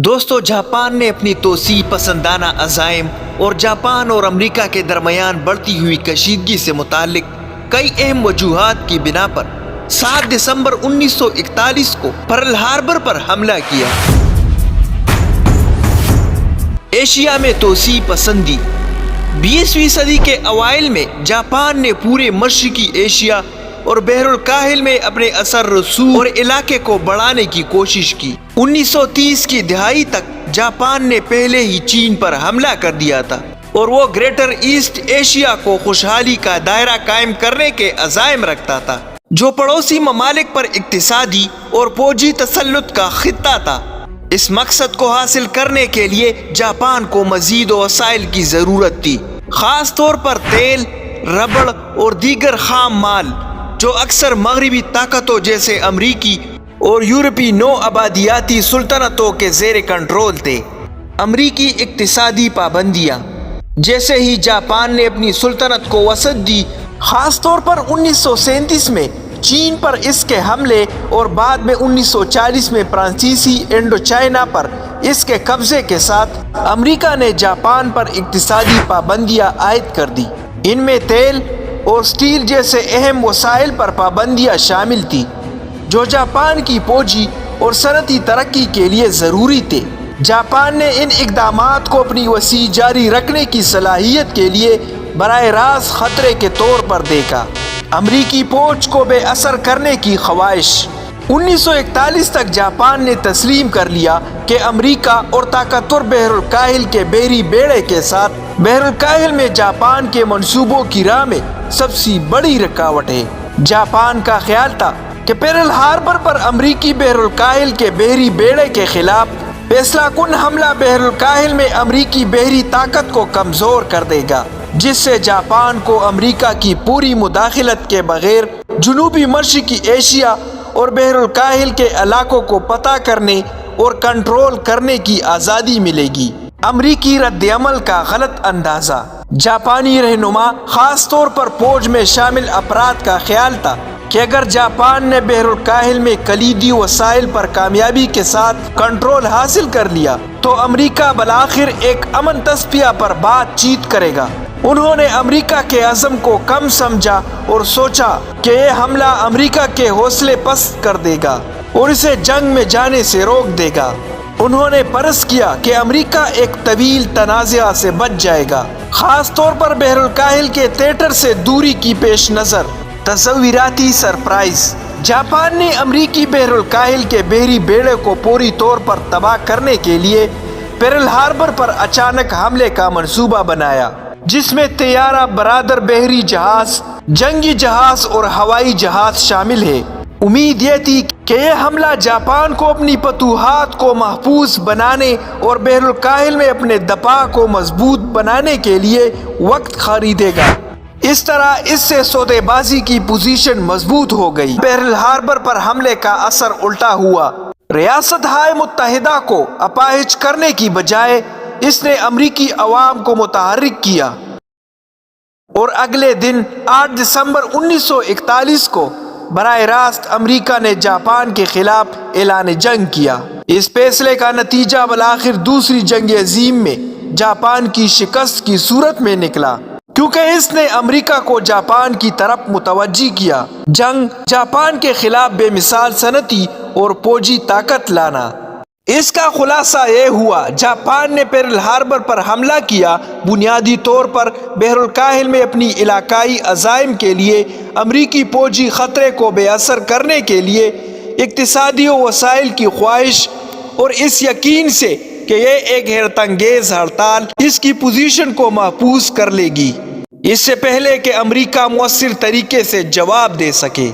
دوستو، جاپان نے اپنی توسیع پسندانہ عزائم اور جاپان اور امریکہ کے درمیان بڑھتی ہوئی کشیدگی سے متعلق کئی اہم وجوہات کی بنا پر 7 دسمبر 1941 کو پرل ہاربر پر حملہ کیا۔ ایشیا میں توسیع پسندی۔ 20ویں صدی کے اوائل میں جاپان نے پورے مشرقی ایشیا اور بحر الکاہل میں اپنے اثر رسوخ اور علاقے کو بڑھانے کی کوشش کی۔ 1930 کی دہائی تک جاپان نے پہلے ہی چین پر حملہ کر دیا تھا اور وہ گریٹر ایسٹ ایشیا کو خوشحالی کا دائرہ قائم کرنے کے عزائم رکھتا تھا، جو پڑوسی ممالک پر اقتصادی اور فوجی تسلط کا خطہ تھا۔ اس مقصد کو حاصل کرنے کے لیے جاپان کو مزید وسائل کی ضرورت تھی، خاص طور پر تیل، ربڑ اور دیگر خام مال، جو اکثر مغربی طاقتوں جیسے امریکی اور یورپی نو آبادیاتی سلطنتوں کے زیر کنٹرول تھے۔ امریکی اقتصادی پابندیاں۔ جیسے ہی جاپان نے اپنی سلطنت کو وسعت دی، خاص طور پر 1937 میں چین پر اس کے حملے اور بعد میں 1940 میں فرانسیسی انڈو چائنا پر اس کے قبضے کے ساتھ امریکہ نے جاپان پر اقتصادی پابندیاں عائد کر دی۔ ان میں تیل اور سٹیل جیسے اہم وسائل پر پابندیاں شامل تھی، جو جاپان کی فوجی اور صنعتی ترقی کے لیے ضروری تھے۔ جاپان نے ان اقدامات کو اپنی وسیع جاری رکھنے کی صلاحیت کے لیے براہ راست خطرے کے طور پر دیکھا۔ امریکی فوج کو بے اثر کرنے کی خواہش۔ 1941 تک جاپان نے تسلیم کر لیا کہ امریکہ اور طاقتور بحر الکاہل کے بحری بیڑے کے ساتھ بحر الکاہل میں جاپان کے منصوبوں کی راہ میں سب سے بڑی رکاوٹ ہے۔ جاپان کا خیال تھا کہ پرل ہاربر پر امریکی بحر الکاہل کے بحری بیڑے کے خلاف فیصلہ کن حملہ بحر الکاہل میں امریکی بحری طاقت کو کمزور کر دے گا، جس سے جاپان کو امریکہ کی پوری مداخلت کے بغیر جنوبی مشرقی ایشیا اور بحر الکاہل کے علاقوں کو پتہ کرنے اور کنٹرول کرنے کی آزادی ملے گی۔ امریکی رد عمل کا غلط اندازہ۔ جاپانی رہنما، خاص طور پر فوج میں شامل افراد کا خیال تھا کہ اگر جاپان نے بحر الکاہل میں کلیدی وسائل پر کامیابی کے ساتھ کنٹرول حاصل کر لیا تو امریکہ بالآخر ایک امن تصفیہ پر بات چیت کرے گا۔ انہوں نے امریکہ کے عزم کو کم سمجھا اور سوچا کہ یہ حملہ امریکہ کے حوصلے پست کر دے گا اور اسے جنگ میں جانے سے روک دے گا۔ انہوں نے فرض کیا کہ امریکہ ایک طویل تنازعہ سے بچ جائے گا، خاص طور پر بحر الکاہل کے تھیٹر سے دوری کی پیش نظر۔ تصویراتی سرپرائز۔ جاپان نے امریکی بحر الکاہل کے بحری بیڑے کو پوری طور پر تباہ کرنے کے لیے پرل ہاربر پر اچانک حملے کا منصوبہ بنایا، جس میں طیارہ بردار بحری جہاز، جنگی جہاز اور ہوائی جہاز شامل ہے۔ امید یہ تھی کہ یہ حملہ جاپان کو اپنی فتوحات کو محفوظ بنانے اور بحر الکاہل میں اپنے دفاع کو مضبوط بنانے کے لیے وقت خریدے گا۔ اس طرح اس سے سودے بازی کی پوزیشن مضبوط ہو گئی۔ پرل ہاربر پر حملے کا اثر الٹا ہوا۔ ریاستہائے متحدہ کو اپاہج کرنے کی بجائے اس نے امریکی عوام کو متحرک کیا اور اگلے دن 8 دسمبر 1941 کو براہ راست امریکہ نے جاپان کے خلاف اعلان جنگ کیا۔ اس فیصلے کا نتیجہ بالآخر دوسری جنگ عظیم میں جاپان کی شکست کی صورت میں نکلا، کیونکہ اس نے امریکہ کو جاپان کی طرف متوجہ کیا۔ جنگ جاپان کے خلاف بے مثال صنعتی اور فوجی طاقت لانا۔ اس کا خلاصہ یہ ہوا، جاپان نے پرل ہاربر پر حملہ کیا بنیادی طور پر بحر الکاہل میں اپنی علاقائی عزائم کے لیے، امریکی فوجی خطرے کو بے اثر کرنے کے لیے، اقتصادی وسائل کی خواہش اور اس یقین سے کہ یہ ایک حیرت انگیز ہڑتال اس کی پوزیشن کو محفوظ کر لے گی، اس سے پہلے کہ امریکہ مؤثر طریقے سے جواب دے سکے۔